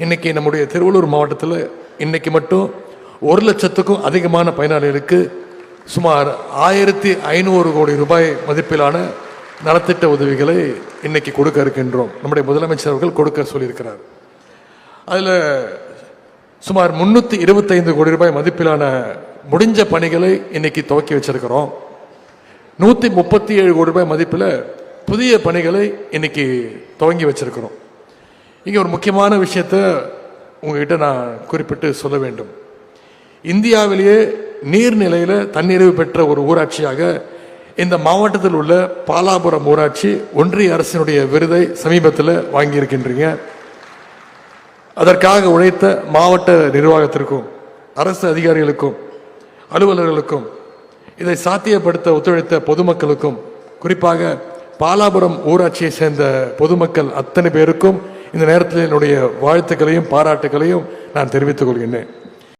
இன்னைக்கு நம்முடைய திருவள்ளூர் மாவட்டத்தில் இன்னைக்கு மட்டும் 1,00,000க்கும் அதிகமான பயனாளிகளுக்கு சுமார் 1,500 கோடி ரூபாய் மதிப்பிலான நலத்திட்ட உதவிகளை இன்னைக்கு கொடுக்க இருக்கின்றோம். நம்முடைய முதலமைச்சர் அவர்கள் கொடுக்க சொல்லியிருக்கிறார். அதில் சுமார் 325 கோடி ரூபாய் மதிப்பிலான முடிஞ்ச பணிகளை இன்னைக்கு துவக்கி வச்சிருக்கிறோம். 137 கோடி ரூபாய் மதிப்பில் புதிய பணிகளை இன்னைக்கு துவங்கி வச்சிருக்கிறோம். இங்கே ஒரு முக்கியமான விஷயத்தை உங்ககிட்ட நான் குறிப்பிட்டு சொல்ல வேண்டும். இந்தியாவிலேயே நீர்நிலையில் தன்னிறைவு பெற்ற ஒரு ஊராட்சியாக இந்த மாவட்டத்தில் உள்ள பாலாபுரம் ஊராட்சி ஒன்றிய அரசினுடைய விருதை சமீபத்தில் வாங்கியிருக்கின்றீங்க. அதற்காக உழைத்த மாவட்ட நிர்வாகத்திற்கும் அரசு அதிகாரிகளுக்கும் அலுவலர்களுக்கும் இதை சாத்தியப்படுத்த ஒத்துழைத்த பொதுமக்களுக்கும் குறிப்பாக பாலாபுரம் ஊராட்சியை சேர்ந்த பொதுமக்கள் அத்தனை பேருக்கும் இந்த நேரத்தில் என்னுடைய வாழ்த்துக்களையும் பாராட்டுகளையும் நான் தெரிவித்துக் கொள்கின்றேன்.